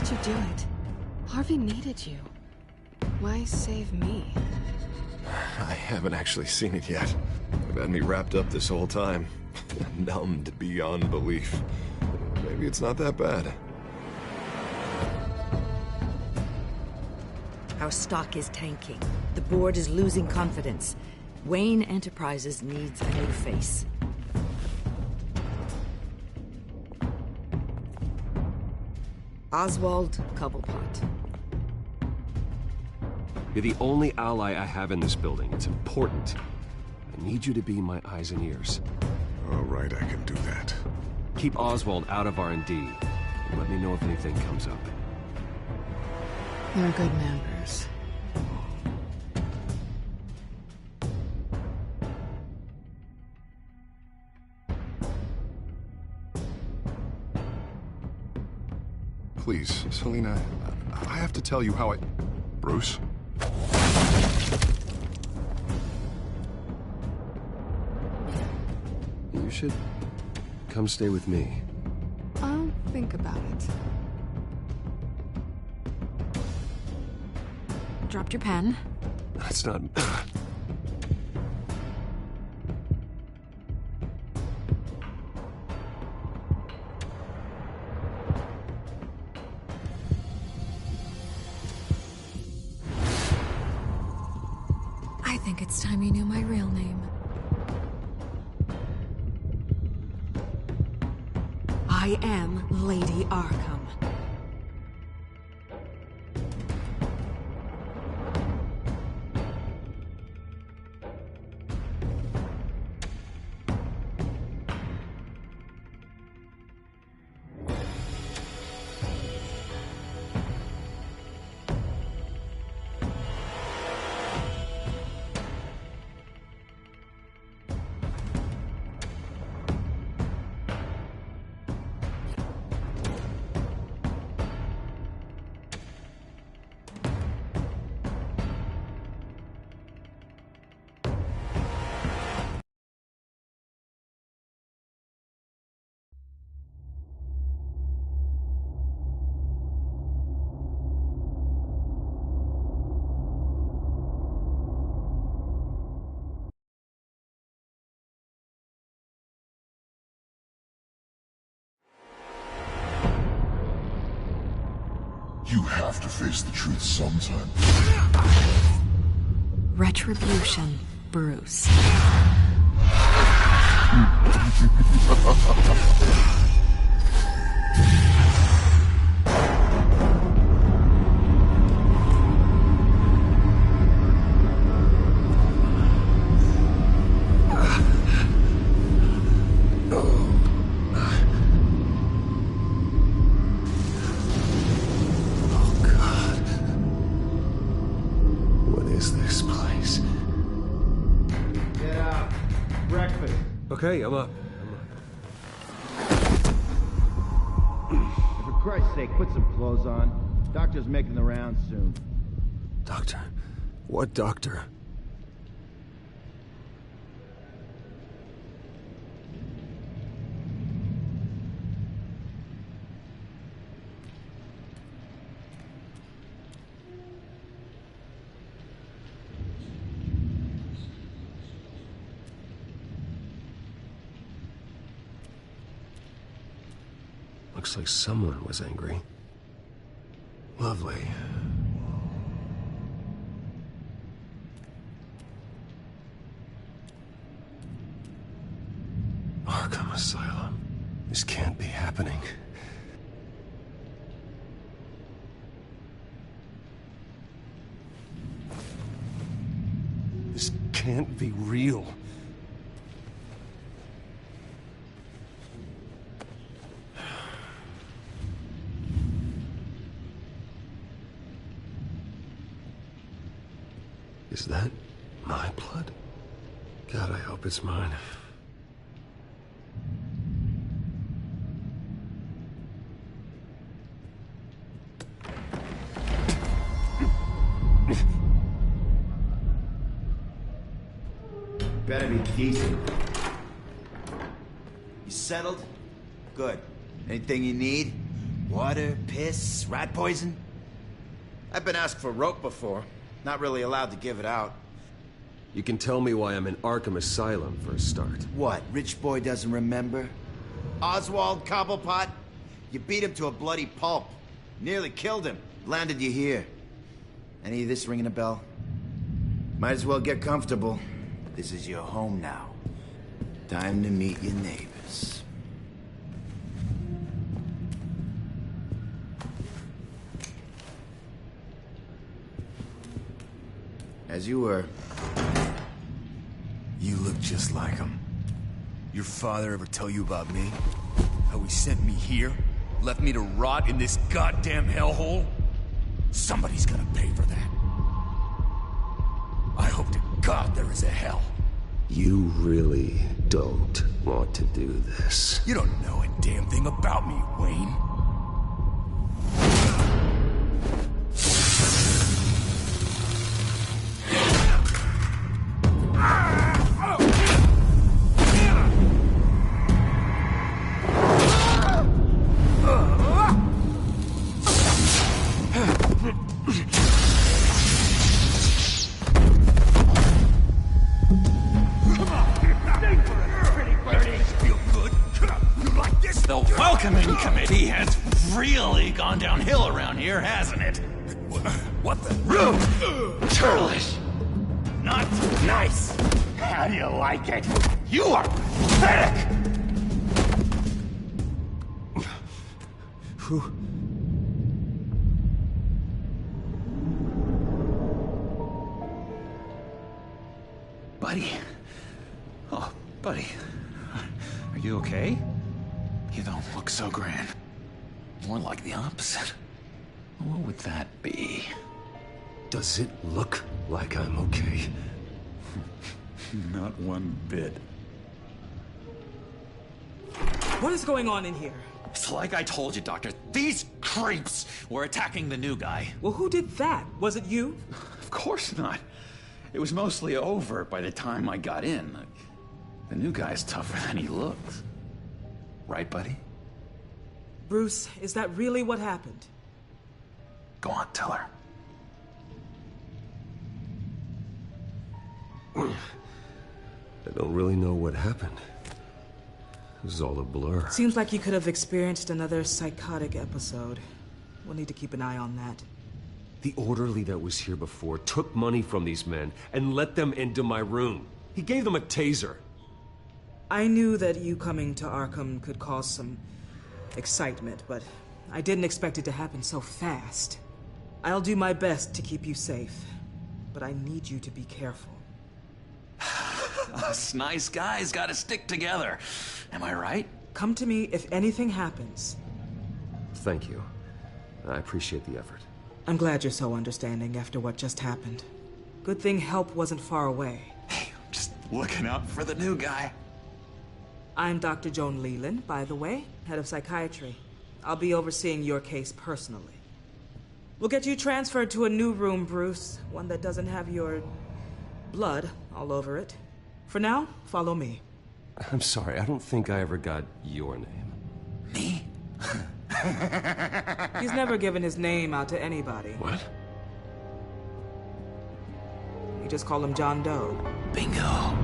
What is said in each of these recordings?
did you do it? Harvey needed you. Why save me? I haven't actually seen it yet. They've had me wrapped up this whole time. Numbed beyond belief. Maybe it's not that bad. Our stock is tanking. The board is losing confidence. Wayne Enterprises needs a new face. Oswald Cobblepot. You're the only ally I have in this building. It's important. I need you to be my eyes and ears. All right, I can do that. Keep Oswald out of R&D. And let me know if anything comes up. They're good members. Please, Selina, I have to tell you how I... Bruce? You should come stay with me. I'll think about it. Dropped your pen. That's not... I think it's time you knew my real name. I am Lady Arkham. You have to face the truth sometime. Retribution, Bruce. Okay, I'm up. For Christ's sake, put some clothes on. Doctor's making the rounds soon. Doctor? What doctor? Looks like someone was angry. Lovely. Arkham Asylum. This can't be happening. This can't be real. Is that my blood? God, I hope it's mine. Better be decent. You settled? Good. Anything you need? Water, piss, rat poison? I've been asked for rope before. Not really allowed to give it out. You can tell me why I'm in Arkham Asylum for a start. What, rich boy doesn't remember? Oswald Cobblepot? You beat him to a bloody pulp. Nearly killed him. Landed you here. Any of this ringing a bell? Might as well get comfortable. This is your home now. Time to meet your neighbors. As you were. You look just like him. Your father ever tell you about me? How he sent me here? Left me to rot in this goddamn hellhole? Somebody's gonna pay for that. I hope to God there is a hell. You really don't want to do this. You don't know a damn thing about me, Wayne. The welcoming committee has really gone downhill around here, hasn't it? What the? Churlish. Not nice. How do you like it? You are pathetic. Who? Buddy. Oh, buddy. Are you okay? You don't look so grand. More like the opposite. What would that be? Does it look like I'm okay? Not one bit. What is going on in here? It's like I told you, Doctor. These creeps were attacking the new guy. Well, who did that? Was it you? Of course not. It was mostly over by the time I got in. The new guy's tougher than he looks. Right, buddy? Bruce, is that really what happened? Go on, tell her. I don't really know what happened. This is all a blur. Seems like you could have experienced another psychotic episode. We'll need to keep an eye on that. The orderly that was here before took money from these men and let them into my room. He gave them a taser. I knew that you coming to Arkham could cause some excitement, but I didn't expect it to happen so fast. I'll do my best to keep you safe, but I need you to be careful. Us nice guys gotta stick together. Am I right? Come to me if anything happens. Thank you. I appreciate the effort. I'm glad you're so understanding after what just happened. Good thing help wasn't far away. Hey, I'm just looking out for the new guy. I'm Dr. Joan Leland, by the way, head of psychiatry. I'll be overseeing your case personally. We'll get you transferred to a new room, Bruce. One that doesn't have your blood all over it. For now, follow me. I'm sorry, I don't think I ever got your name. Me? He's never given his name out to anybody. What? You just call him John Doe. Bingo.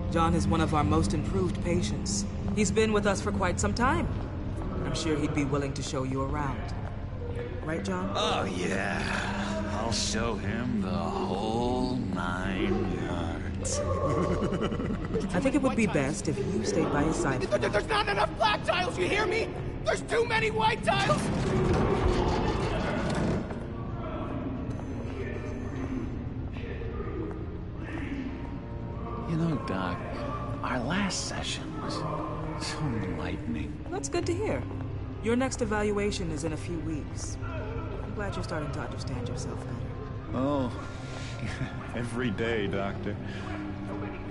John is one of our most improved patients. He's been with us for quite some time. I'm sure he'd be willing to show you around. Right, John? Oh, yeah. I'll show him the whole 9 yards. I think it would be best if you stayed by his side. There's not enough black tiles, you hear me? There's too many white tiles! You know, Doc, our last session was so enlightening. That's good to hear. Your next evaluation is in a few weeks. I'm glad you're starting to understand yourself better. Oh, every day, Doctor.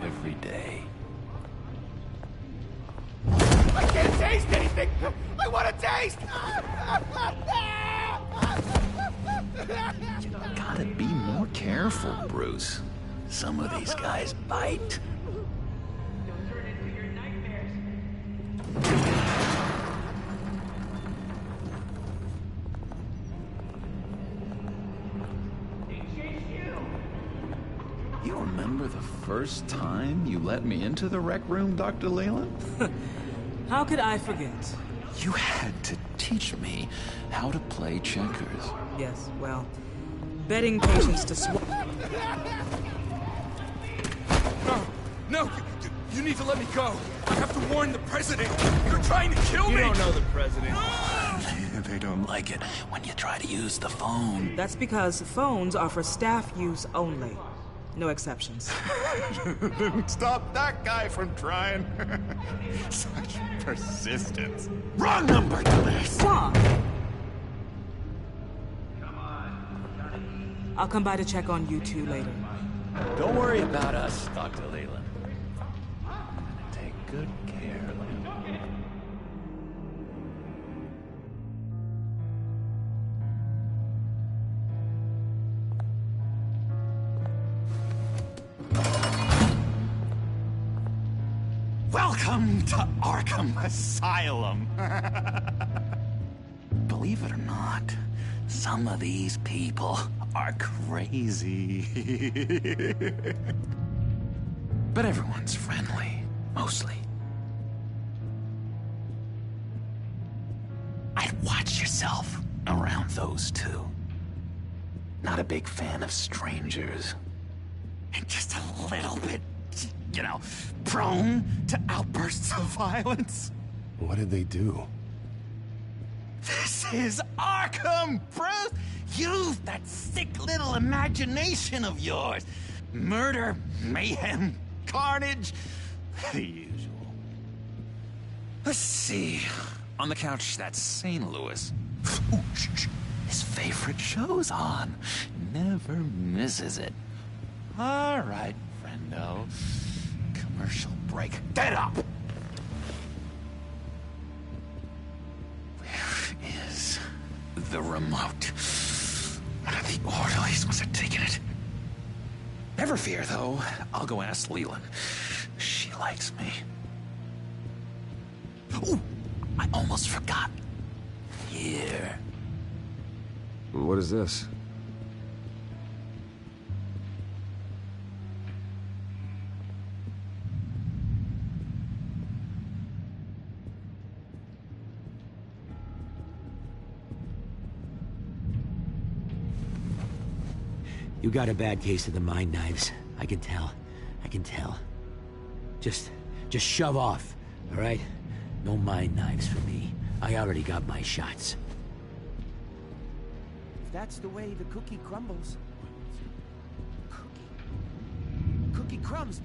Every day. I can't taste anything! I want to face! You gotta be more careful, Bruce. Some of these guys bite. You remember the first time you let me into the rec room, Dr. Leland? How could I forget? You had to teach me how to play checkers. Yes, well, betting patients to swap. No! You need to let me go! I have to warn the president! You're trying to kill me! You don't know the president. They don't like it when you try to use the phone. That's because phones are for staff use only. No exceptions. Didn't stop that guy from trying. Such persistence. Wrong number to this. Stop! I'll come by to check on you two later. Don't worry about us, Dr. Leland. Take good care of you. Welcome to Arkham Asylum. Believe it or not, some of these people are crazy. But everyone's friendly, mostly. I'd watch yourself around those two. Not a big fan of strangers. And just a little bit, you know, prone to outbursts of violence. What did they do? This is Arkham, Bruce! Use that sick little imagination of yours. Murder, mayhem, carnage, the usual. Let's see. On the couch, that's St. Louis. Ooh, shh. His favorite show's on. Never misses it. All right, friendo. Commercial break. Get up! Where is the remote? One of the orderlies must have taken it. Never fear, though. I'll go ask Leland. She likes me. Ooh, I almost forgot. Here. What is this? You got a bad case of the mind knives. I can tell. I can tell. Just shove off, all right? No mind knives for me. I already got my shots. If that's the way the cookie crumbles... Cookie crumbs!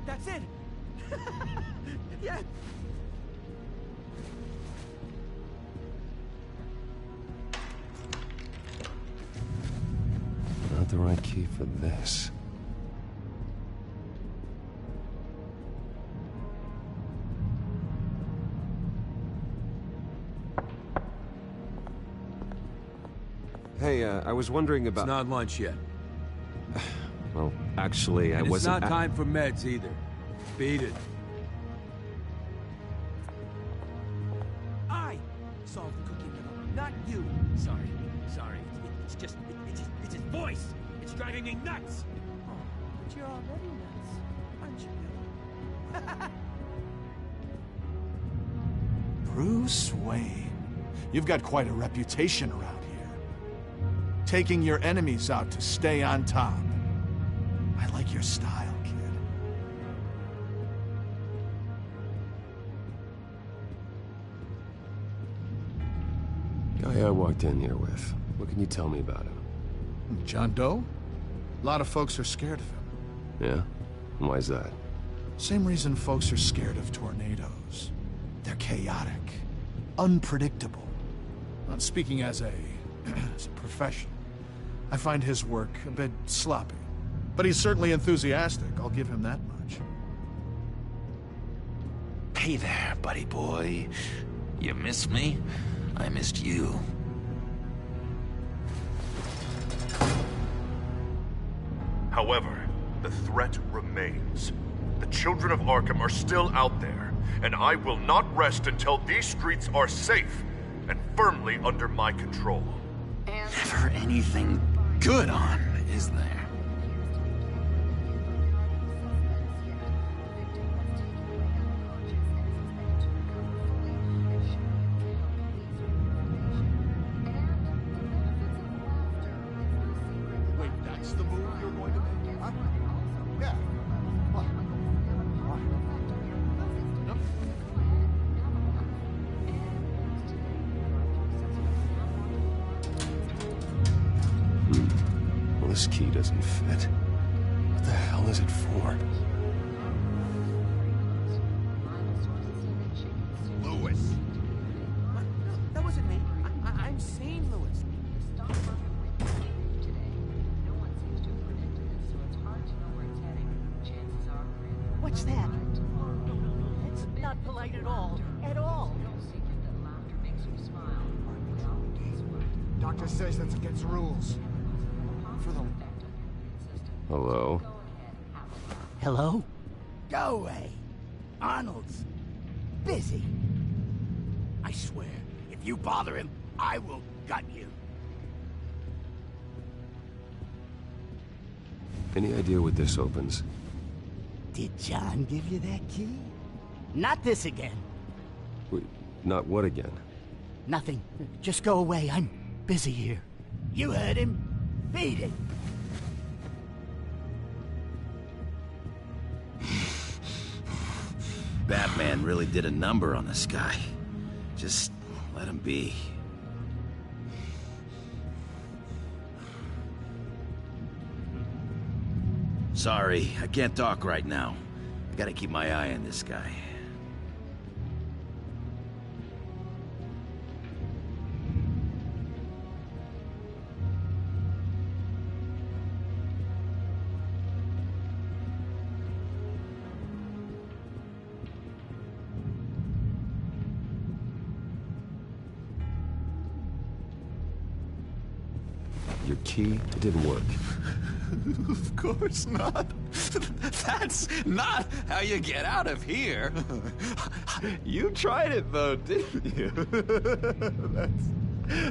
That's it! Yeah! Not the right key for this. Hey, I was wondering about... It's not lunch yet. Well, actually, I And wasn't... it's not time for meds either. Beat it. I solved the cookie riddle, not you. Sorry. It's just it's his voice. It's driving me nuts. Oh, but you're already nuts, aren't you, Billy? Bruce Wayne. You've got quite a reputation around here. Taking your enemies out to stay on top. I like your style, kid. Guy I walked in here with. What can you tell me about him? John Doe? A lot of folks are scared of him. Yeah? And why's that? Same reason folks are scared of tornadoes. They're chaotic, unpredictable. Not speaking as a professional, I find his work a bit sloppy. But he's certainly enthusiastic, I'll give him that much. Hey there, buddy boy. You miss me? I missed you. However, the threat remains. The children of Arkham are still out there, and I will not rest until these streets are safe and firmly under my control. Never anything good on, is there? Wait, that's the move you're going to make? Huh? Yeah. What? Why? No. Well, this key doesn't fit. What the hell is it for? Lewis! What? No, that wasn't me. I'm seeing Lewis. What's that? That's not polite at all. At all. Doctor says that's against rules. For the... Hello? Hello? Go away. Arnold's busy. I swear, if you bother him, I will gut you. Any idea what this opens? Did John give you that key? Not this again. Wait, not what again? Nothing. Just go away. I'm busy here. You heard him. Beat it. Batman really did a number on this guy. Just let him be. Sorry, I can't talk right now. I gotta keep my eye on this guy. Your key, it didn't work. Of course not. That's not how you get out of here. You tried it though, didn't you?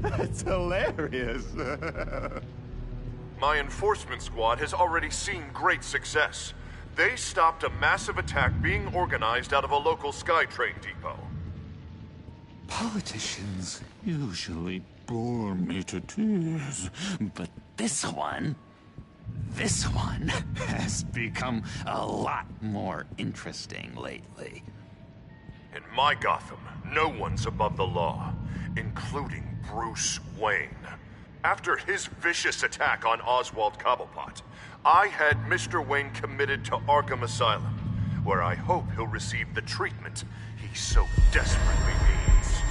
That's hilarious. My enforcement squad has already seen great success. They stopped a massive attack being organized out of a local SkyTrain depot. Politicians usually bore me to tears, but this one has become a lot more interesting lately. In my Gotham, no one's above the law, including Bruce Wayne. After his vicious attack on Oswald Cobblepot, I had Mr. Wayne committed to Arkham Asylum, where I hope he'll receive the treatment he so desperately needs.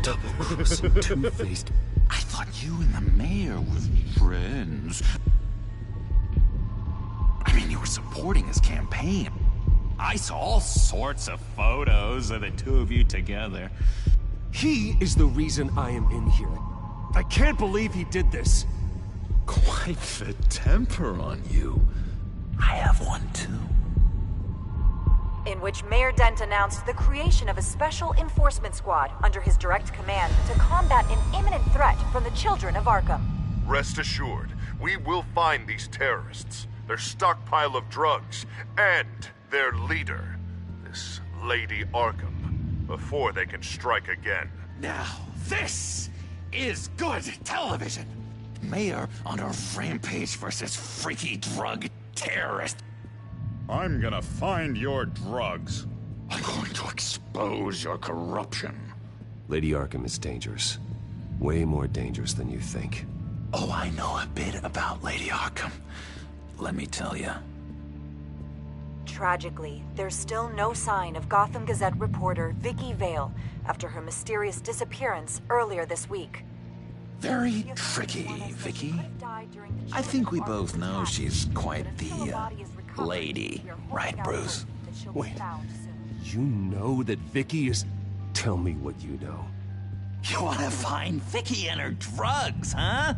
Double-crossing two-faced. I thought you and the mayor were friends. I mean, you were supporting his campaign. I saw all sorts of photos of the two of you together. He is the reason I am in here. I can't believe he did this. Quite the temper on you. I have one too. In which Mayor Dent announced the creation of a special enforcement squad under his direct command to combat an imminent threat from the children of Arkham. Rest assured, we will find these terrorists, their stockpile of drugs, and their leader, this Lady Arkham, before they can strike again. Now, this is good television. Mayor on a rampage versus freaky drug terrorist. I'm gonna find your drugs. I'm going to expose your corruption. Lady Arkham is dangerous. Way more dangerous than you think. Oh, I know a bit about Lady Arkham. Let me tell you. Tragically, there's still no sign of Gotham Gazette reporter Vicky Vale after her mysterious disappearance earlier this week. Very tricky, Vicky. I think we both know she's quite the, lady, right, Bruce? Wait, you know that Vicky is... Tell me what you know. You want to find Vicky and her drugs, huh?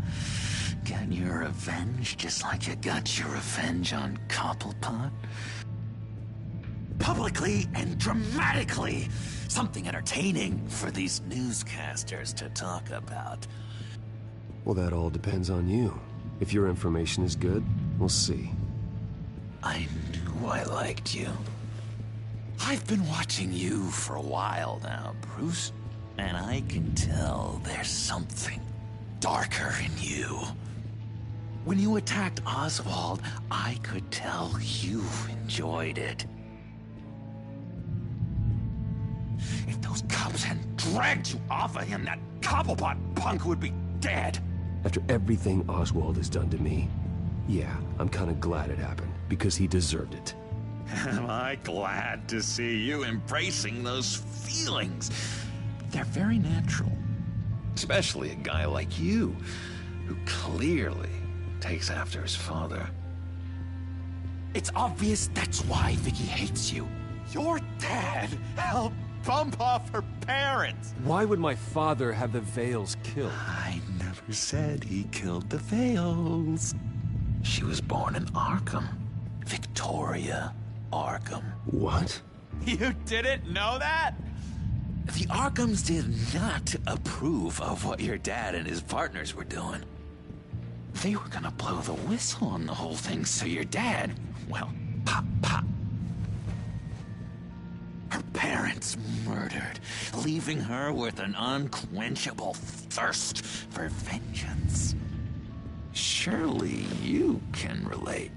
Get your revenge just like you got your revenge on Cobblepot? Publicly and dramatically. Something entertaining for these newscasters to talk about. Well, that all depends on you. If your information is good, we'll see. I knew I liked you. I've been watching you for a while now, Bruce. And I can tell there's something darker in you. When you attacked Oswald, I could tell you enjoyed it. If those cops hadn't dragged you off of him, that Cobblepot punk would be dead. After everything Oswald has done to me, yeah, I'm kind of glad it happened, because he deserved it. Am I glad to see you embracing those feelings? They're very natural. Especially a guy like you, who clearly takes after his father. It's obvious that's why Vicky hates you. Your dad helped bump off her parents. Why would my father have the Vales killed? I never said he killed the Vales. She was born in Arkham. Victoria Arkham. What? You didn't know that? The Arkhams did not approve of what your dad and his partners were doing. They were gonna blow the whistle on the whole thing, so your dad, well, pop. Her parents murdered, leaving her with an unquenchable thirst for vengeance. Surely you can relate.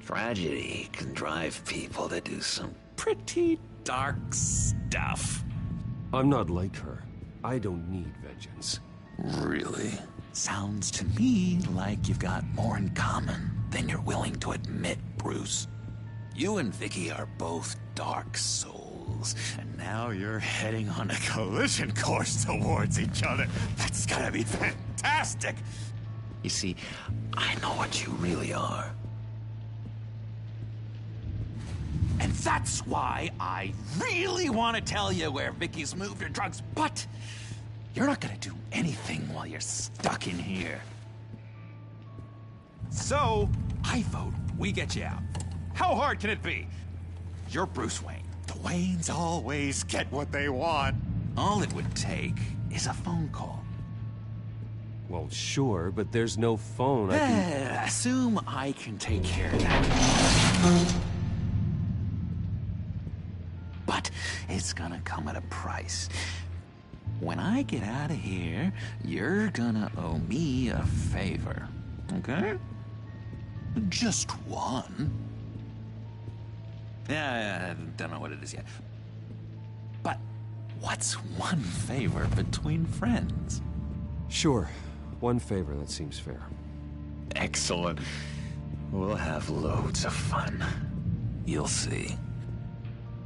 Tragedy can drive people to do some pretty dark stuff. I'm not like her. I don't need vengeance. Really? Sounds to me like you've got more in common than you're willing to admit, Bruce. You and Vicky are both dark souls, and now you're heading on a collision course towards each other. That's gotta be fantastic! You see, I know what you really are. And that's why I really want to tell you where Vicky's moved her drugs, but you're not gonna do anything while you're stuck in here. So, I vote we get you out. How hard can it be? You're Bruce Wayne. The Waynes always get what they want. All it would take is a phone call. Well, sure, but there's no phone. I can... Assume I can take care of that. But it's gonna come at a price. When I get out of here, you're gonna owe me a favor, okay? Just one. Yeah, I don't know what it is yet. But what's one favor between friends? Sure. One favor, that seems fair. Excellent. We'll have loads of fun. You'll see.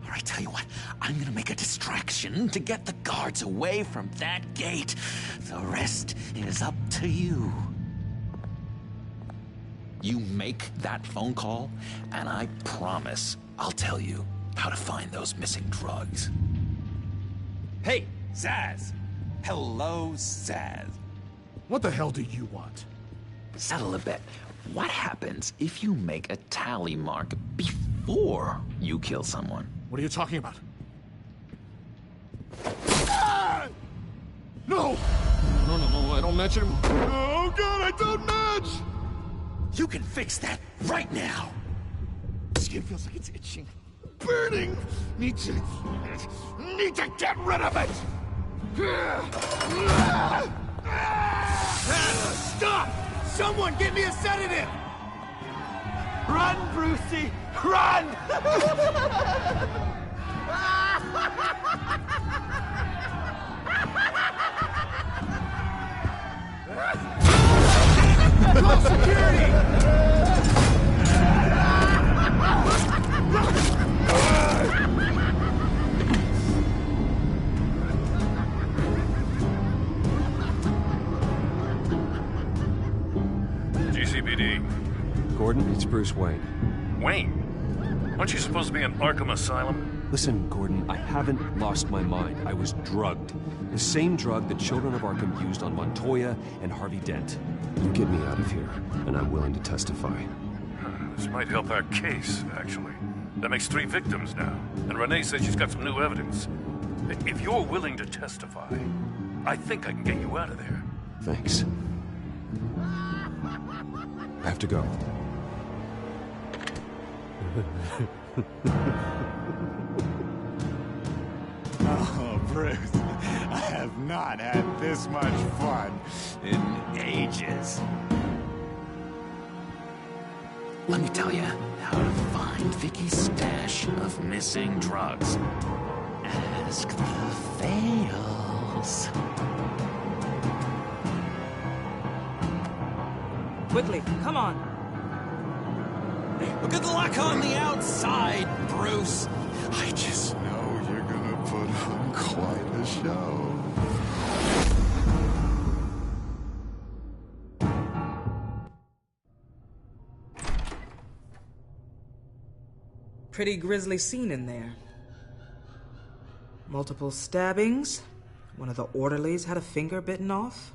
All right, tell you what, I'm gonna make a distraction to get the guards away from that gate. The rest is up to you. You make that phone call, and I promise I'll tell you how to find those missing drugs. Hey, Zaz! Hello, Zaz. What the hell do you want? Settle a bet. What happens if you make a tally mark before you kill someone? What are you talking about? Ah! No! No, I don't match him. Oh, God, I don't match! You can fix that right now! Skin feels like it's itching. Burning! Need to get rid of it! Stop! Someone get me a sedative! Run, Brucey! Run! Call security! GCPD. Gordon, it's Bruce Wayne. Wayne? Aren't you supposed to be in Arkham Asylum? Listen, Gordon, I haven't lost my mind. I was drugged. The same drug the children of Arkham used on Montoya and Harvey Dent. You get me out of here, and I'm willing to testify. This might help our case, actually. That makes 3 victims now, and Renee says she's got some new evidence. If you're willing to testify, I think I can get you out of there. Thanks. I have to go. Oh, Bruce, I have not had this much fun in ages. Let me tell you how to find Vicky's stash of missing drugs. Ask the fails. Quickly, come on. Good luck on the outside, Bruce. I just know you're gonna put on quite a show. Pretty grisly scene in there. Multiple stabbings. One of the orderlies had a finger bitten off.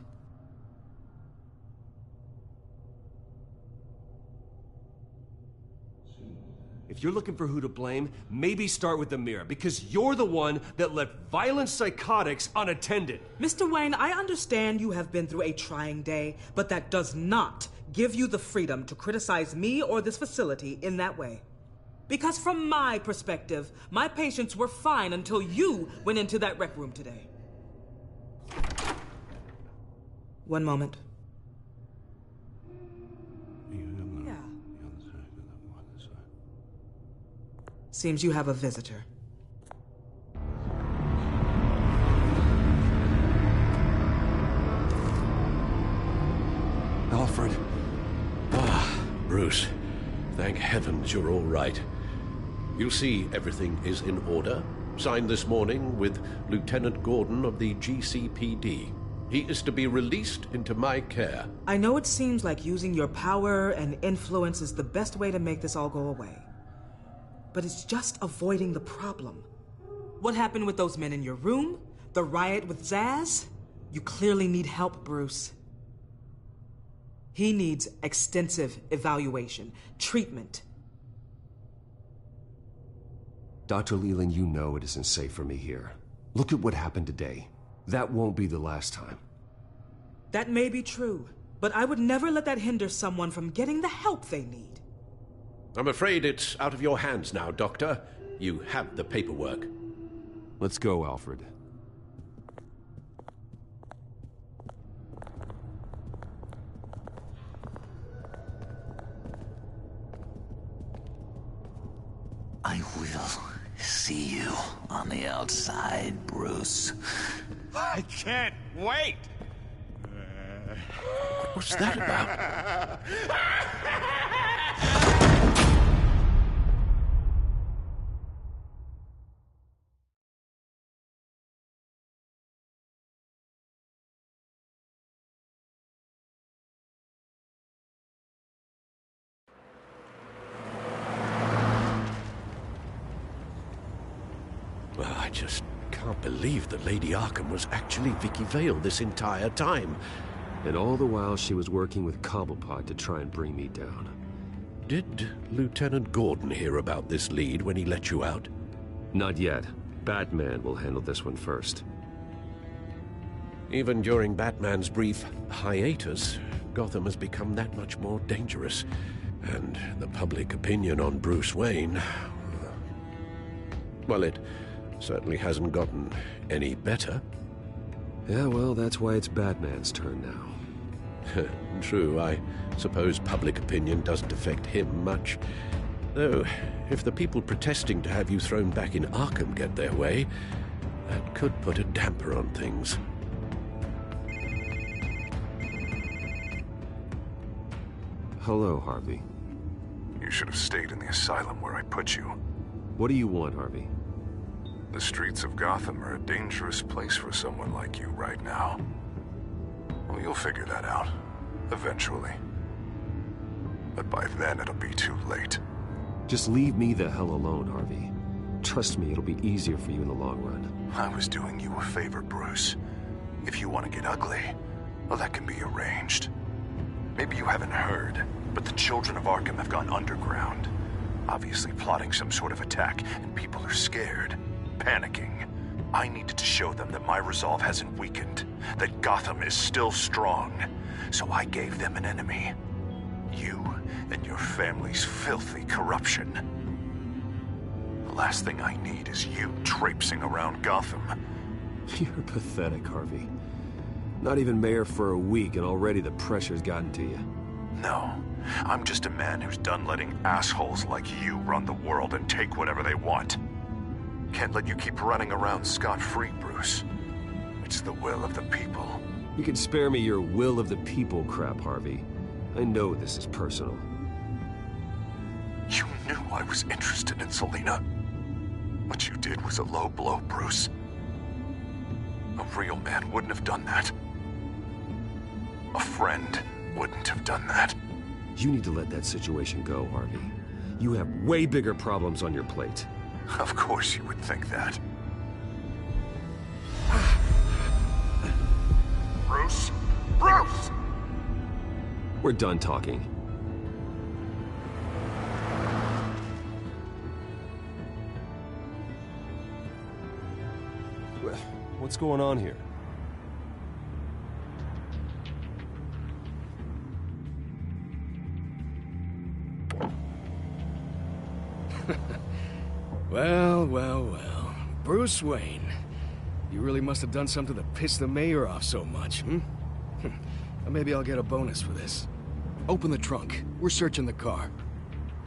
If you're looking for who to blame, maybe start with the mirror, because you're the one that left violent psychotics unattended. Mr. Wayne, I understand you have been through a trying day, but that does not give you the freedom to criticize me or this facility in that way. Because from my perspective, my patients were fine until you went into that rec room today. One moment. Yeah. Seems you have a visitor. Alfred. Ah, Bruce. Thank heavens you're all right. You see, everything is in order. Signed this morning with Lieutenant Gordon of the GCPD. He is to be released into my care. I know it seems like using your power and influence is the best way to make this all go away. But it's just avoiding the problem. What happened with those men in your room? The riot with Zaz? You clearly need help, Bruce. He needs extensive evaluation, treatment. Dr. Leland, you know it isn't safe for me here. Look at what happened today. That won't be the last time. That may be true, but I would never let that hinder someone from getting the help they need. I'm afraid it's out of your hands now, Doctor. You have the paperwork. Let's go, Alfred. I will see you on the outside, Bruce. I can't wait! What's that about? Well, I just can't believe that Lady Arkham was actually Vicky Vale this entire time. And all the while she was working with Cobblepot to try and bring me down. Did Lieutenant Gordon hear about this lead when he let you out? Not yet. Batman will handle this one first. Even during Batman's brief hiatus, Gotham has become that much more dangerous. And the public opinion on Bruce Wayne... well, it certainly hasn't gotten any better. Yeah, well, that's why it's Batman's turn now. True, I suppose public opinion doesn't affect him much. Though, if the people protesting to have you thrown back in Arkham get their way, that could put a damper on things. Hello, Harvey. You should have stayed in the asylum where I put you. What do you want, Harvey? The streets of Gotham are a dangerous place for someone like you right now. Well, you'll figure that out, eventually. But by then it'll be too late. Just leave me the hell alone, Harvey. Trust me, it'll be easier for you in the long run. I was doing you a favor, Bruce. If you want to get ugly, well, that can be arranged. Maybe you haven't heard, but the children of Arkham have gone underground. Obviously plotting some sort of attack, and people are scared, panicking. I needed to show them that my resolve hasn't weakened, that Gotham is still strong. So I gave them an enemy. You and your family's filthy corruption. The last thing I need is you traipsing around Gotham. You're pathetic, Harvey. Not even mayor for a week, and already the pressure's gotten to you. No, I'm just a man who's done letting assholes like you run the world and take whatever they want. Can't let you keep running around scot-free, Bruce. It's the will of the people. You can spare me your will of the people crap, Harvey. I know this is personal. You knew I was interested in Selina. What you did was a low blow, Bruce. A real man wouldn't have done that. A friend wouldn't have done that. You need to let that situation go, Harvey. You have way bigger problems on your plate. Of course you would think that. Bruce? Bruce! We're done talking. What's going on here? Well, well, well. Bruce Wayne. You really must have done something to piss the mayor off so much, hmm? Maybe I'll get a bonus for this. Open the trunk. We're searching the car.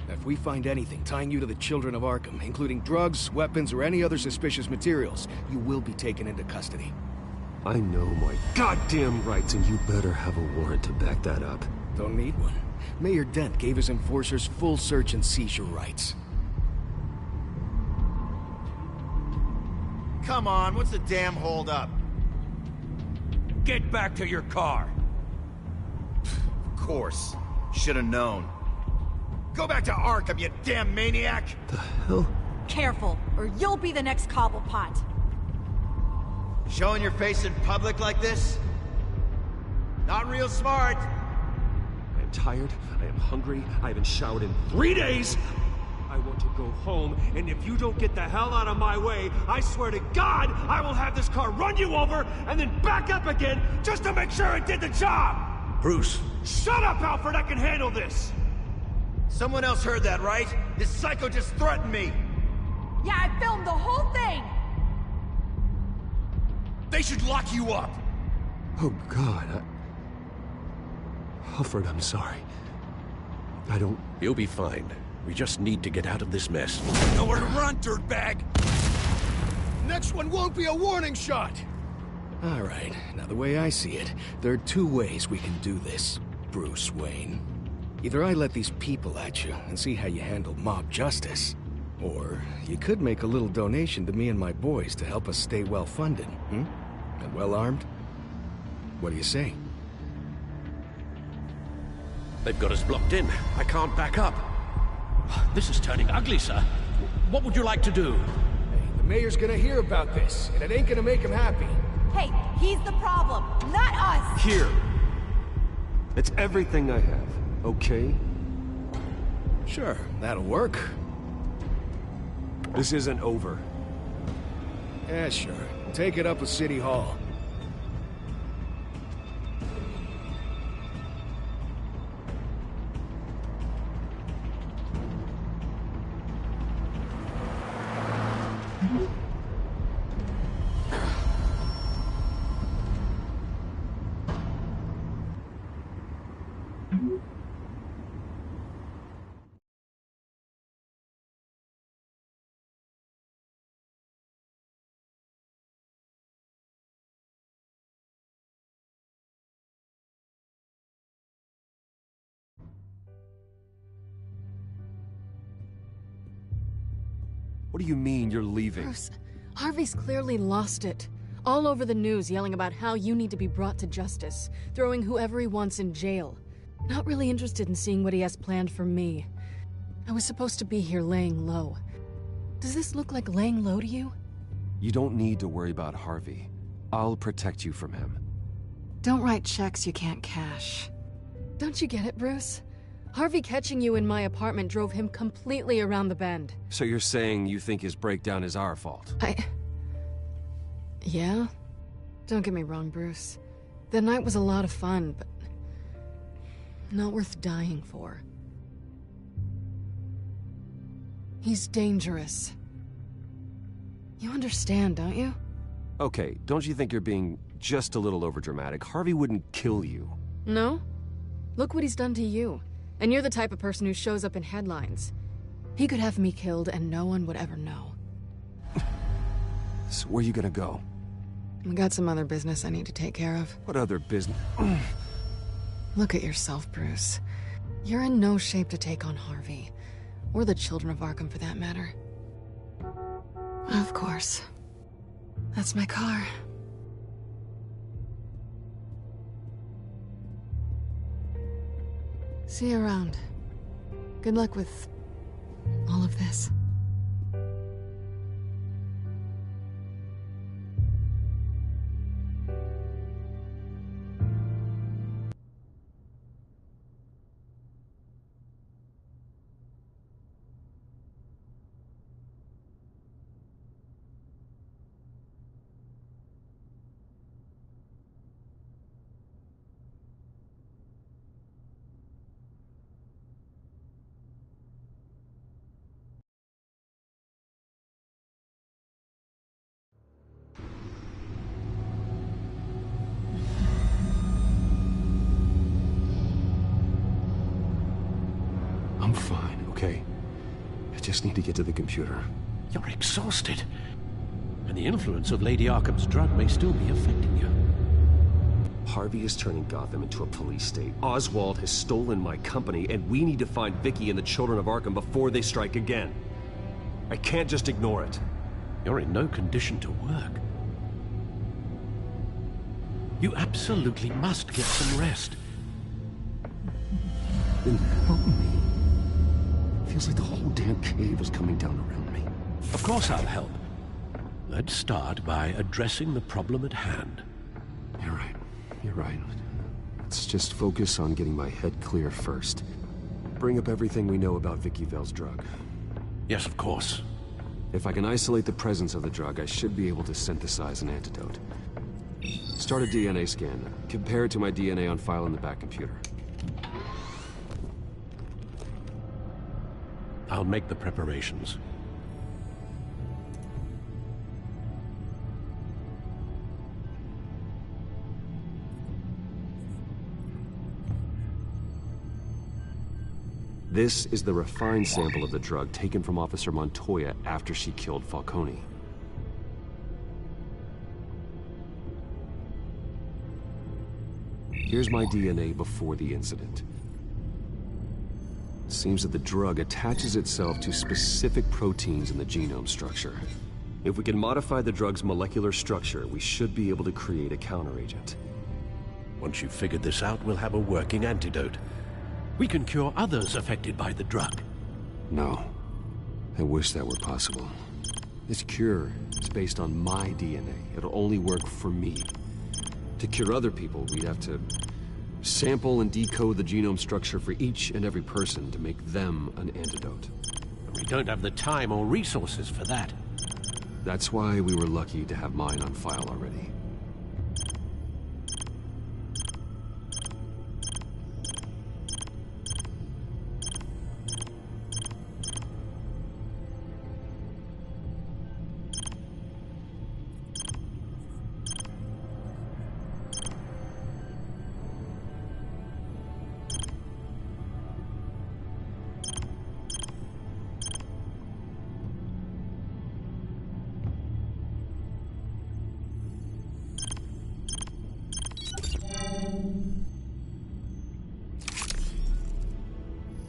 If we find anything tying you to the children of Arkham, including drugs, weapons, or any other suspicious materials, you will be taken into custody. I know my goddamn rights, and you better have a warrant to back that up. Don't need one. Mayor Dent gave his enforcers full search and seizure rights. Come on, what's the damn holdup? Get back to your car! Of course. Should've known. Go back to Arkham, you damn maniac! The hell? Careful, or you'll be the next Cobblepot. Showing your face in public like this? Not real smart. I am tired, I am hungry, I haven't showered in 3 days! I want to go home, and if you don't get the hell out of my way, I swear to God, I will have this car run you over, and then back up again, just to make sure it did the job! Bruce! Shut up, Alfred, I can handle this! Someone else heard that, right? This psycho just threatened me! Yeah, I filmed the whole thing! They should lock you up! Oh, God, Alfred, I'm sorry. I don't... You'll be fine. We just need to get out of this mess. Nowhere to run, dirtbag! Next one won't be a warning shot! Alright, now the way I see it, there are 2 ways we can do this, Bruce Wayne. Either I let these people at you and see how you handle mob justice, or you could make a little donation to me and my boys to help us stay well-funded, And well-armed? What do you say? They've got us blocked in. I can't back up. This is turning ugly, sir. What would you like to do? Hey, the mayor's gonna hear about this, and it ain't gonna make him happy. Hey, he's the problem, not us! Here. It's everything I have, okay? Sure, that'll work. This isn't over. Yeah, sure. Take it up with City Hall. What do you mean you're leaving? Bruce, Harvey's clearly lost it. All over the news yelling about how you need to be brought to justice, throwing whoever he wants in jail. Not really interested in seeing what he has planned for me. I was supposed to be here laying low. Does this look like laying low to you? You don't need to worry about Harvey. I'll protect you from him. Don't write checks you can't cash. Don't you get it, Bruce? Harvey catching you in my apartment drove him completely around the bend. So you're saying you think his breakdown is our fault? Yeah? Don't get me wrong, Bruce. The night was a lot of fun, but not worth dying for. He's dangerous. You understand, don't you? Okay, don't you think you're being just a little overdramatic? Harvey wouldn't kill you. No? Look what he's done to you. And you're the type of person who shows up in headlines. He could have me killed and no one would ever know. So where are you gonna go? I got some other business I need to take care of. What other business? Look at yourself, Bruce. You're in no shape to take on Harvey. Or the children of Arkham, for that matter. Of course. That's my car. See you around. Good luck with all of this. I'm fine, okay? I just need to get to the computer. You're exhausted. And the influence of Lady Arkham's drug may still be affecting you. Harvey is turning Gotham into a police state. Oswald has stolen my company, and we need to find Vicky and the children of Arkham before they strike again. I can't just ignore it. You're in no condition to work. You absolutely must get some rest. Then help me. Feels like the whole damn cave is coming down around me. Of course I'll help. Let's start by addressing the problem at hand. You're right. You're right. Let's just focus on getting my head clear first. Bring up everything we know about Vicky Vale's drug. Yes, of course. If I can isolate the presence of the drug, I should be able to synthesize an antidote. Start a DNA scan. Compare it to my DNA on file in the back computer. I'll make the preparations. This is the refined sample of the drug taken from Officer Montoya after she killed Falcone. Here's my DNA before the incident. It seems that the drug attaches itself to specific proteins in the genome structure. If we can modify the drug's molecular structure, we should be able to create a counteragent. Once you've figured this out, we'll have a working antidote. We can cure others affected by the drug. No. I wish that were possible. This cure is based on my DNA. It'll only work for me. To cure other people, we'd have to sample and decode the genome structure for each and every person to make them an antidote. We don't have the time or resources for that. That's why we were lucky to have mine on file already.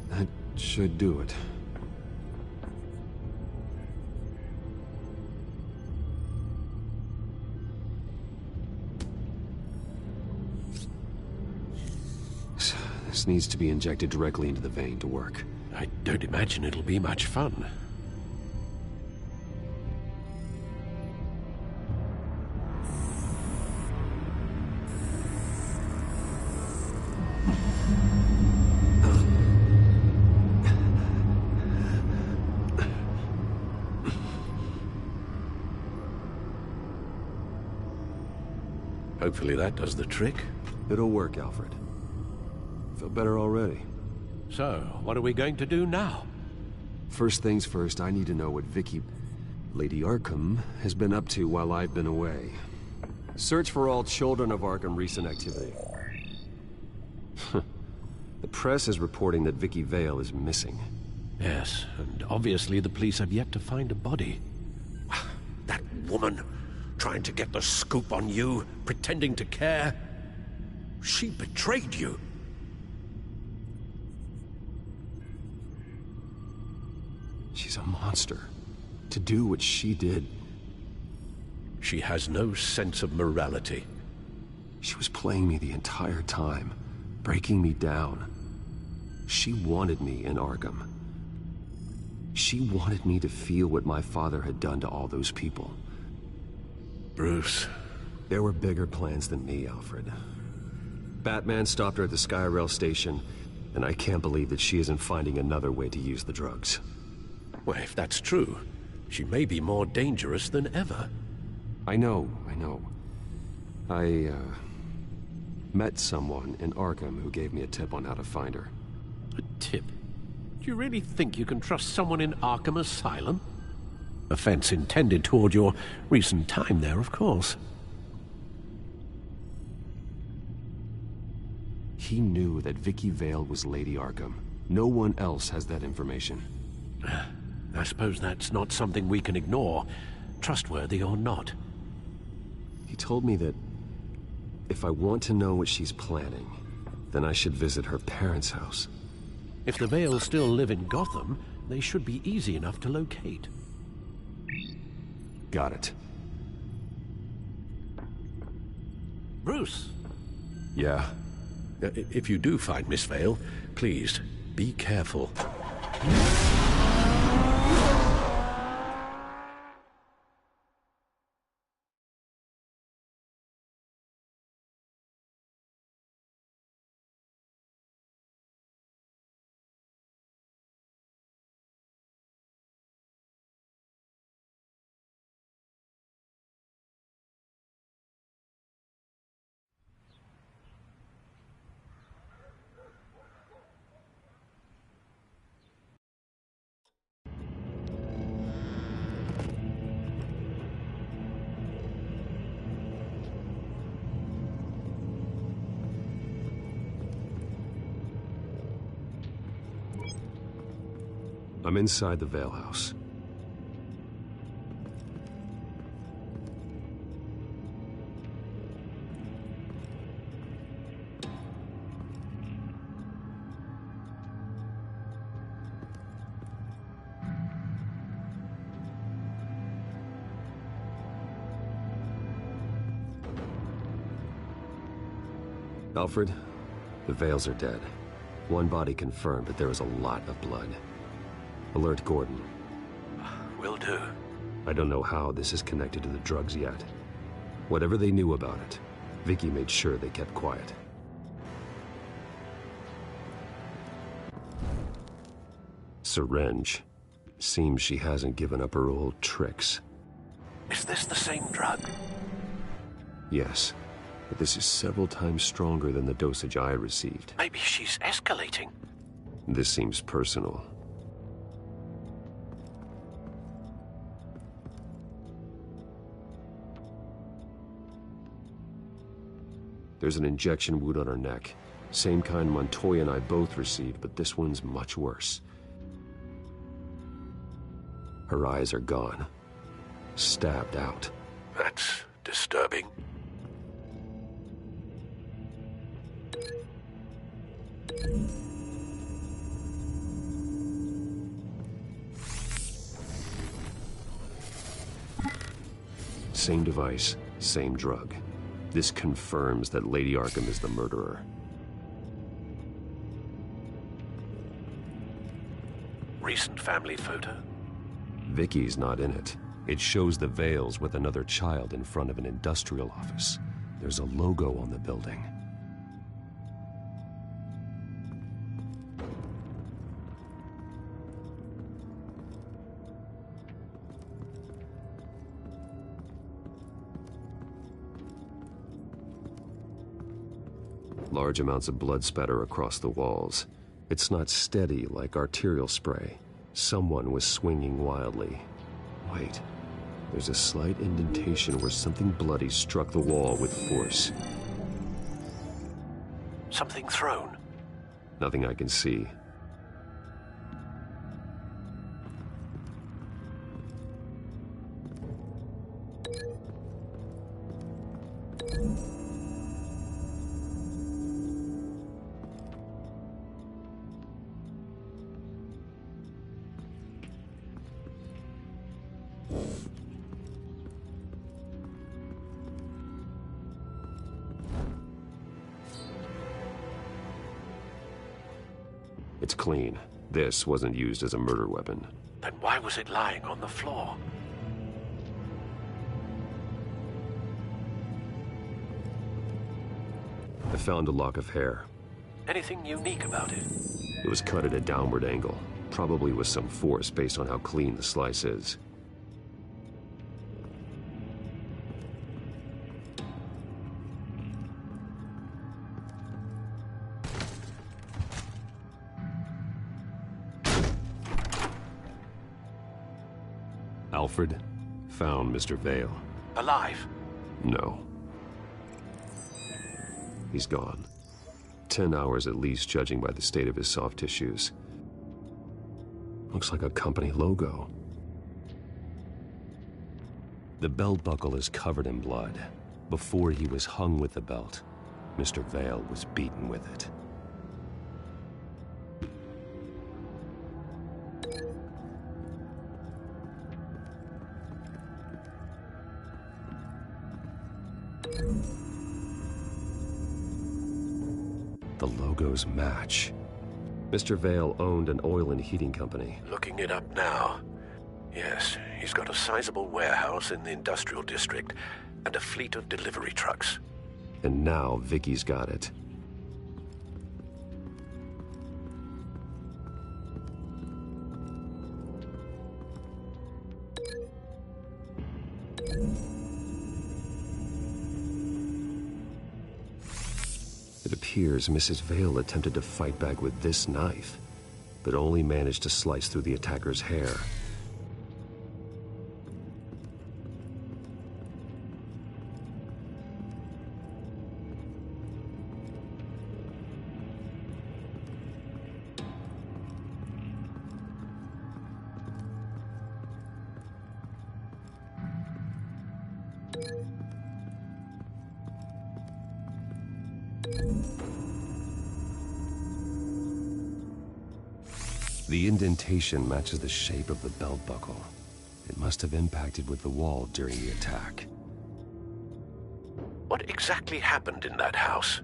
That should do it. This needs to be injected directly into the vein to work. I don't imagine it'll be much fun. Hopefully that does the trick. It'll work, Alfred. Feel better already. So, what are we going to do now? First things first, I need to know what Lady Arkham, has been up to while I've been away. Search for all children of Arkham recent activity. The press is reporting that Vicky Vale is missing. Yes, and obviously the police have yet to find a body. That woman, trying to get the scoop on you, pretending to care. She betrayed you. She's a monster. To do what she did. She has no sense of morality. She was playing me the entire time, breaking me down. She wanted me in Arkham. She wanted me to feel what my father had done to all those people. Bruce. There were bigger plans than me, Alfred. Batman stopped her at the Skyrail station, and I can't believe that she isn't finding another way to use the drugs. Well, if that's true, she may be more dangerous than ever. I know. I met someone in Arkham who gave me a tip on how to find her. A tip? Do you really think you can trust someone in Arkham Asylum? Offense intended toward your recent time there, of course. He knew that Vicky Vale was Lady Arkham. No one else has that information. I suppose that's not something we can ignore, trustworthy or not. He told me that if I want to know what she's planning, then I should visit her parents' house. If the Vales still live in Gotham, they should be easy enough to locate. Got it. Bruce! Yeah? If you do find Miss Vale, please, be careful. I'm inside the Vale house. Alfred, the Vales are dead. One body confirmed, but there is a lot of blood. Alert Gordon. Will do. I don't know how this is connected to the drugs yet. Whatever they knew about it, Vicky made sure they kept quiet. Syringe. Seems she hasn't given up her old tricks. Is this the same drug? Yes, but this is several times stronger than the dosage I received. Maybe she's escalating. This seems personal. There's an injection wound on her neck. Same kind Montoya and I both received, but this one's much worse. Her eyes are gone. Stabbed out. That's disturbing. Same device, same drug. This confirms that Lady Arkham is the murderer. Recent family photo? Vicky's not in it. It shows the Vales with another child in front of an industrial office. There's a logo on the building. Large amounts of blood spatter across the walls. It's not steady like arterial spray. Someone was swinging wildly. Wait, there's a slight indentation where something bloody struck the wall with force. Something thrown. Nothing I can see. It's clean. This wasn't used as a murder weapon. Then why was it lying on the floor? I found a lock of hair. Anything unique about it? It was cut at a downward angle, probably with some force based on how clean the slice is. Alfred found Mr. Vale. Alive? No. He's gone. 10 hours at least, judging by the state of his soft tissues. Looks like a company logo. The belt buckle is covered in blood. Before he was hung with the belt, Mr. Vale was beaten with it. The logos match. Mr. Vale owned an oil and heating company. Looking it up now. Yes, he's got a sizable warehouse in the industrial district and a fleet of delivery trucks. And now Vicky's got it. It appears Mrs. Vale attempted to fight back with this knife, but only managed to slice through the attacker's hair. The indentation matches the shape of the belt buckle. It must have impacted with the wall during the attack. What exactly happened in that house?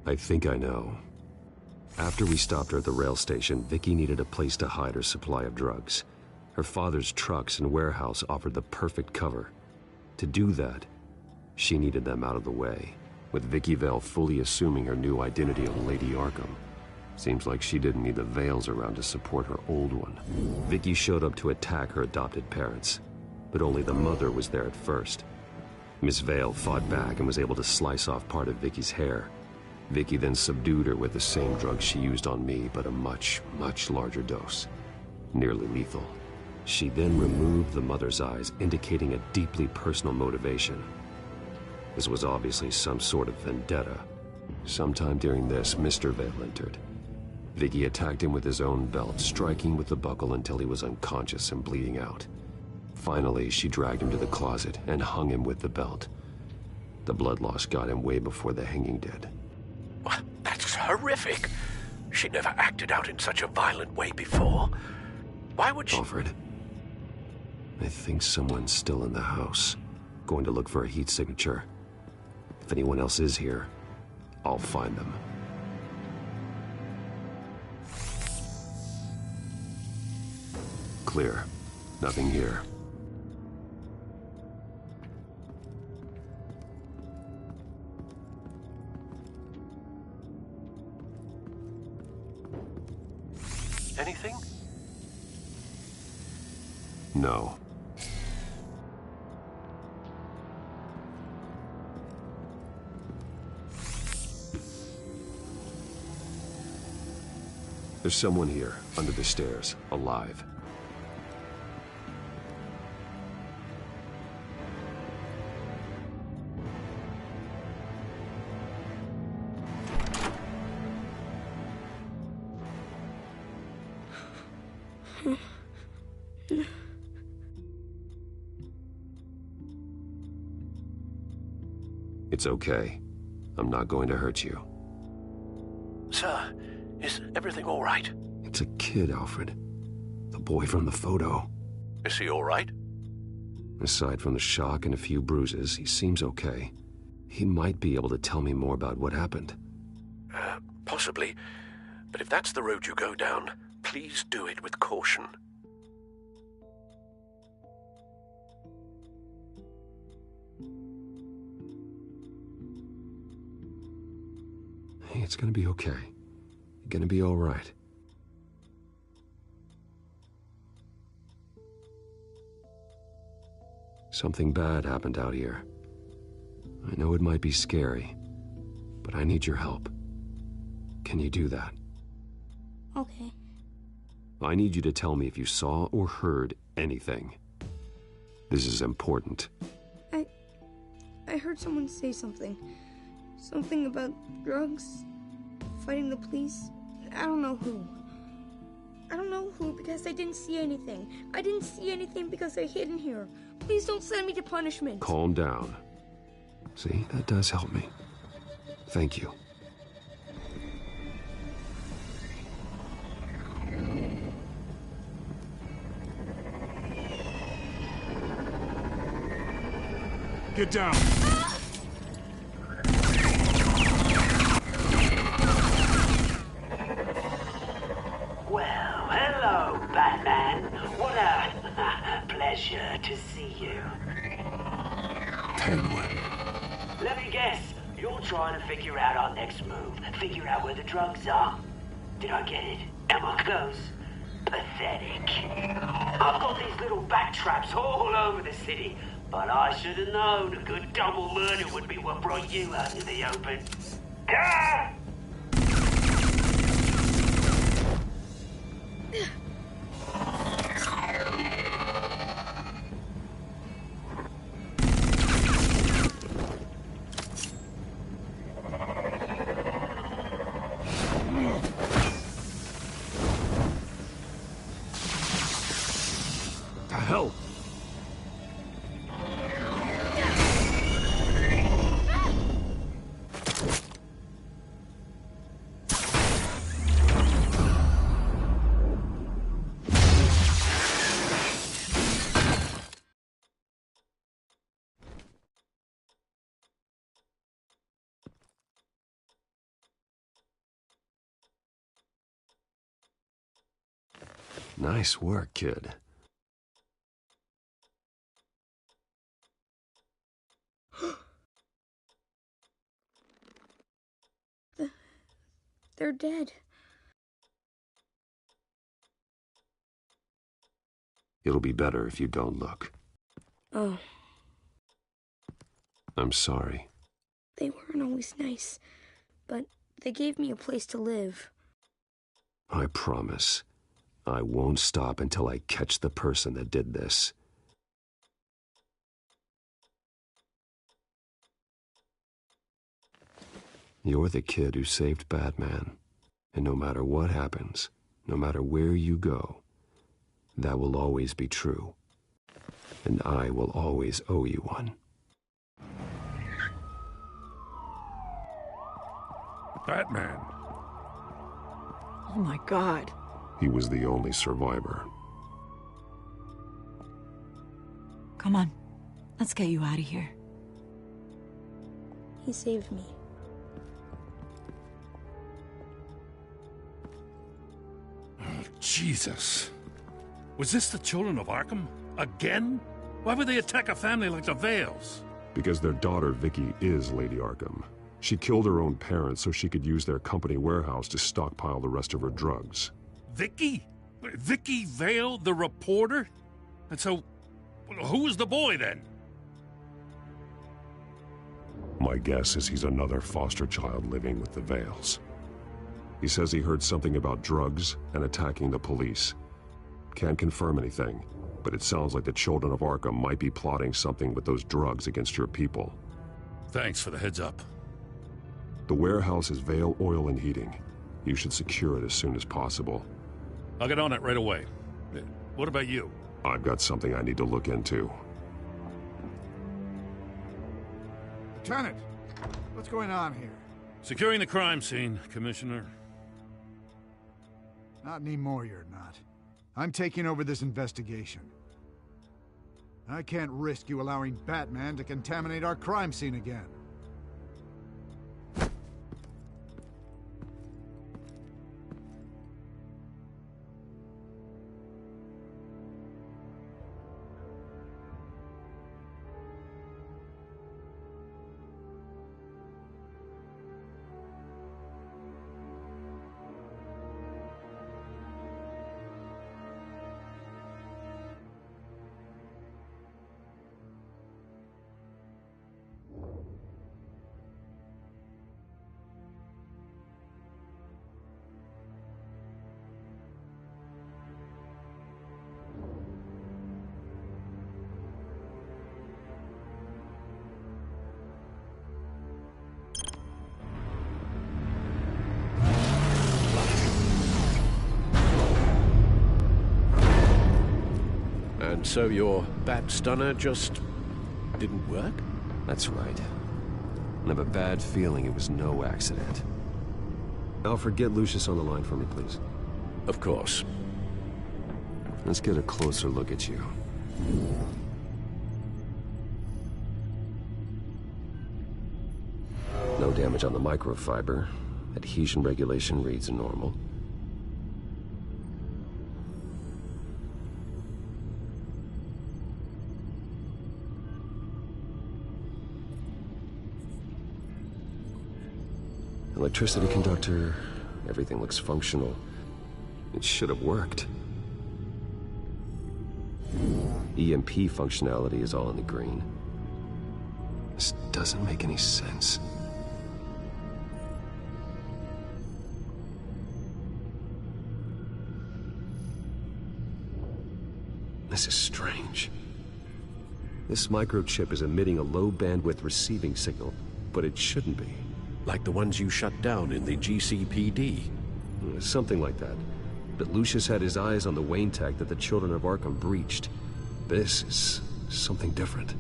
I think I know. After we stopped her at the rail station, Vicky needed a place to hide her supply of drugs. Her father's trucks and warehouse offered the perfect cover. To do that, she needed them out of the way, with Vicky Vale fully assuming her new identity of Lady Arkham. Seems like she didn't need the Vales around to support her old one. Vicky showed up to attack her adopted parents, but only the mother was there at first. Miss Vale fought back and was able to slice off part of Vicky's hair. Vicky then subdued her with the same drug she used on me, but a much, much larger dose. Nearly lethal. She then removed the mother's eyes, indicating a deeply personal motivation. This was obviously some sort of vendetta. Sometime during this, Mr. Vale entered. Vicky attacked him with his own belt, striking with the buckle until he was unconscious and bleeding out. Finally, she dragged him to the closet and hung him with the belt. The blood loss got him way before the hanging did. What? That's horrific. She never acted out in such a violent way before. Why would she... Alfred, I think someone's still in the house. Going to look for a heat signature. If anyone else is here, I'll find them. Clear. Nothing here. Anything? No. There's someone here, under the stairs, alive. It's okay. I'm not going to hurt you. Sir, is everything all right? It's a kid, Alfred. The boy from the photo. Is he all right? Aside from the shock and a few bruises, he seems okay. He might be able to tell me more about what happened. Possibly. But if that's the road you go down, please do it with caution. Hey, it's gonna be okay. You're gonna be all right. Something bad happened out here. I know it might be scary, but I need your help. Can you do that? Okay. I need you to tell me if you saw or heard anything. This is important. I heard someone say something. Something about drugs, fighting the police. I don't know who. I don't know who because I didn't see anything. I didn't see anything because I hid in here. Please don't send me to punishment. Calm down. See, that does help me. Thank you. Get down. Well, hello, Batman. What a pleasure to see you. Penguin. Let me guess. You're trying to figure out our next move. Figure out where the drugs are. Did I get it? Am I close? Pathetic. I've got these little bat traps all over the city, but I should have known a good double murder would be what brought you out in the open. Ah! Hell! Nice work, kid. They're dead. It'll be better if you don't look. Oh, I'm sorry. they weren't always nice, but they gave me a place to live. I promise. I won't stop until I catch the person that did this. You're the kid who saved Batman. And no matter what happens, no matter where you go, that will always be true. And I will always owe you one. Batman. Oh my God. He was the only survivor. Come on. Let's get you out of here. He saved me. Jesus. Was this the children of Arkham? Again? Why would they attack a family like the Vales? Because their daughter, Vicky, is Lady Arkham. She killed her own parents so she could use their company warehouse to stockpile the rest of her drugs. Vicky? Vicky Vale, the reporter? And so, who was the boy then? My guess is he's another foster child living with the Vales. He says he heard something about drugs and attacking the police. Can't confirm anything, but it sounds like the Children of Arkham might be plotting something with those drugs against your people. Thanks for the heads up. The warehouse is Vale Oil and Heating. You should secure it as soon as possible. I'll get on it right away. What about you? I've got something I need to look into. Lieutenant, what's going on here? Securing the crime scene, Commissioner. Not anymore, you're not. I'm taking over this investigation. I can't risk you allowing Batman to contaminate our crime scene again. And so your bat stunner just didn't work? That's right. I have a bad feeling it was no accident. Alfred, get Lucius on the line for me, please. Of course. Let's get a closer look at you. No damage on the microfiber. Adhesion regulation reads normal. Electricity conductor, everything looks functional. It should have worked. EMP functionality is all in the green. This doesn't make any sense. This is strange. This microchip is emitting a low bandwidth receiving signal, but it shouldn't be. Like the ones you shut down in the GCPD. Something like that. But Lucius had his eyes on the Wayne tag that the Children of Arkham breached. This is something different.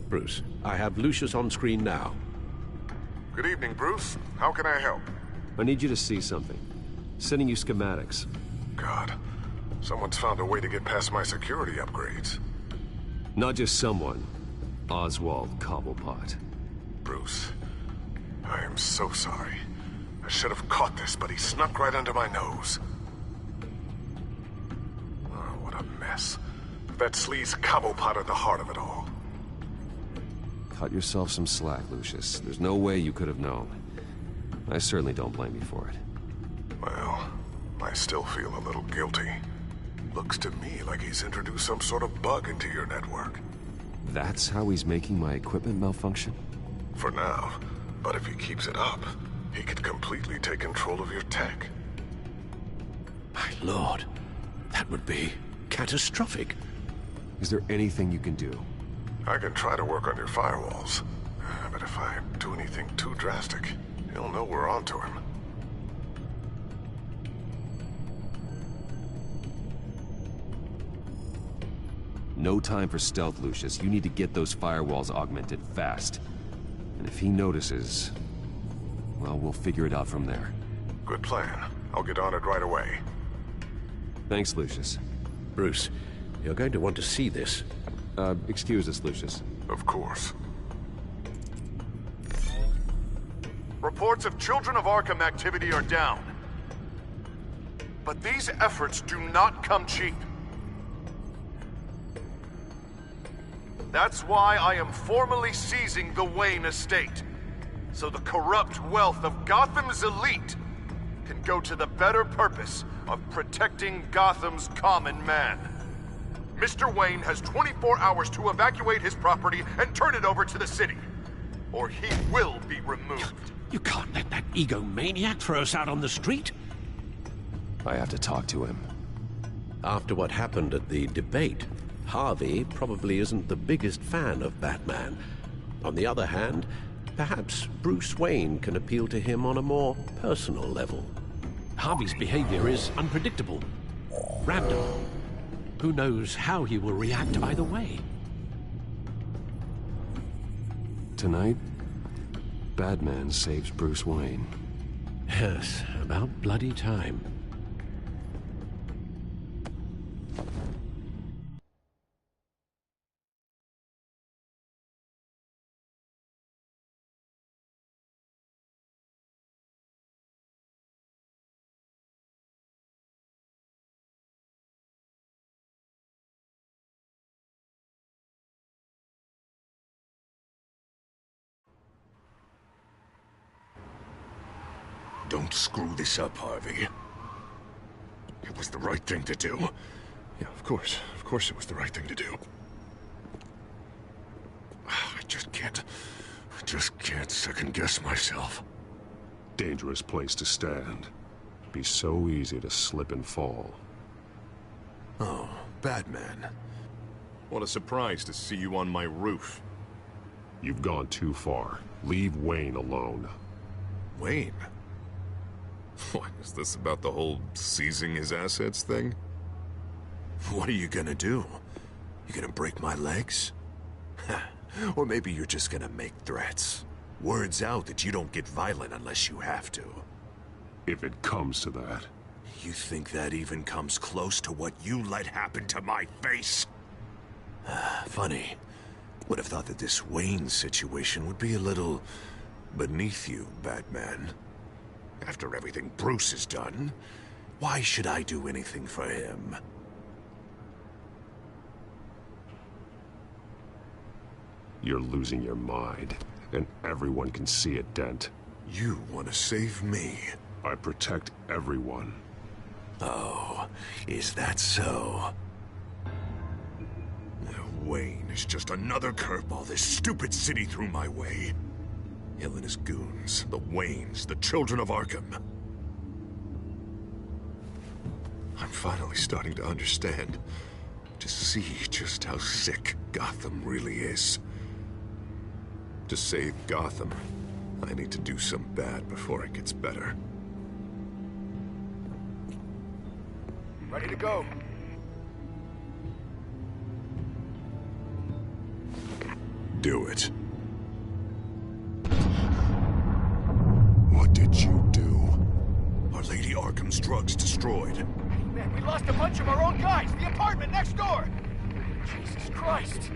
Bruce, I have Lucius on screen now. Good evening, Bruce. How can I help? I need you to see something. Sending you schematics. God, someone's found a way to get past my security upgrades. Not just someone. Oswald Cobblepot. Bruce, I am so sorry. I should have caught this, but he snuck right under my nose. Oh, what a mess. That sleaze Cobblepot at the heart of it all. Cut yourself some slack, Lucius. There's no way you could have known. I certainly don't blame you for it. Well, I still feel a little guilty. Looks to me like he's introduced some sort of bug into your network. That's how he's making my equipment malfunction? For now. But if he keeps it up, he could completely take control of your tech. My lord, that would be catastrophic. Is there anything you can do? I can try to work on your firewalls. But if I do anything too drastic, he'll know we're onto him. No time for stealth, Lucius. You need to get those firewalls augmented fast. And if he notices, well, we'll figure it out from there. Good plan. I'll get on it right away. Thanks, Lucius. Bruce, you're going to want to see this. Excuse us, Lucius. Of course. Reports of Children of Arkham activity are down. But these efforts do not come cheap. That's why I am formally seizing the Wayne estate, so the corrupt wealth of Gotham's elite can go to the better purpose of protecting Gotham's common man. Mr. Wayne has 24 hours to evacuate his property and turn it over to the city, or he will be removed. You can't let that egomaniac throw us out on the street. I have to talk to him. After what happened at the debate, Harvey probably isn't the biggest fan of Batman. On the other hand, perhaps Bruce Wayne can appeal to him on a more personal level. Harvey's behavior is unpredictable, random. Who knows how he will react either way? Tonight, Batman saves Bruce Wayne. Yes, about bloody time. Don't screw this up, Harvey. It was the right thing to do. Yeah, of course it was the right thing to do. I just can't second-guess myself. Dangerous place to stand. Be so easy to slip and fall. Oh, Batman. What a surprise to see you on my roof. You've gone too far. Leave Wayne alone. Wayne? What, is this about the whole seizing his assets thing? What are you gonna do? You gonna break my legs? Or maybe you're just gonna make threats. Words out that you don't get violent unless you have to. If it comes to that. You think that even comes close to what you let happen to my face? Funny. Would have thought that this Wayne situation would be a little beneath you, Batman. After everything Bruce has done, why should I do anything for him? You're losing your mind, and everyone can see it, Dent. You want to save me? I protect everyone. Oh, is that so? Wayne is just another curveball this stupid city threw my way. Hill and his goons, the Waynes, the children of Arkham. I'm finally starting to understand, to see just how sick Gotham really is. To save Gotham, I need to do some bad before it gets better. Ready to go. Do it. What did you do? Our Lady Arkham's drugs destroyed. Man, we lost a bunch of our own guys. The apartment next door. Jesus Christ.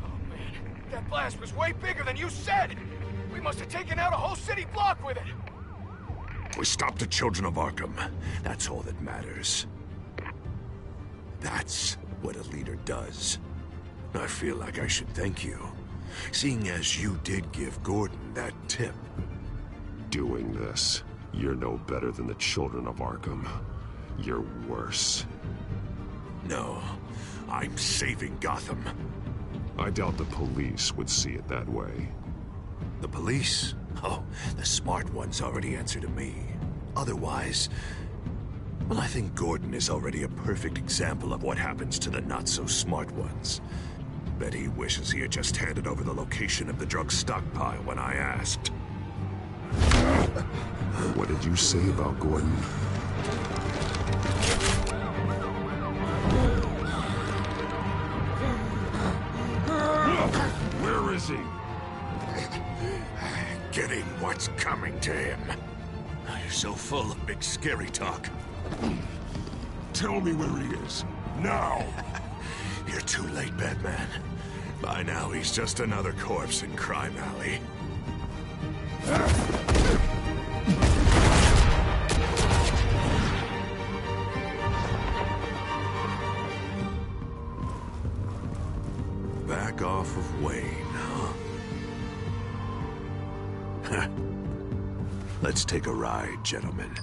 Oh, man. That blast was way bigger than you said. We must have taken out a whole city block with it. We stopped the children of Arkham. That's all that matters. That's what a leader does. I feel like I should thank you, seeing as you did give Gordon that tip. Doing this, you're no better than the children of Arkham. You're worse. No, I'm saving Gotham. I doubt the police would see it that way. The police? Oh, the smart ones already answer to me. Otherwise, well, I think Gordon is already a perfect example of what happens to the not-so-smart ones. Bet he wishes he had just handed over the location of the drug stockpile when I asked. What did you say about Gordon? Where is he? Getting what's coming to him. You're so full of big scary talk. Tell me where he is. Now! You're too late, Batman. By now, he's just another corpse in Crime Alley. Back off of Wayne, huh? Let's take a ride, gentlemen.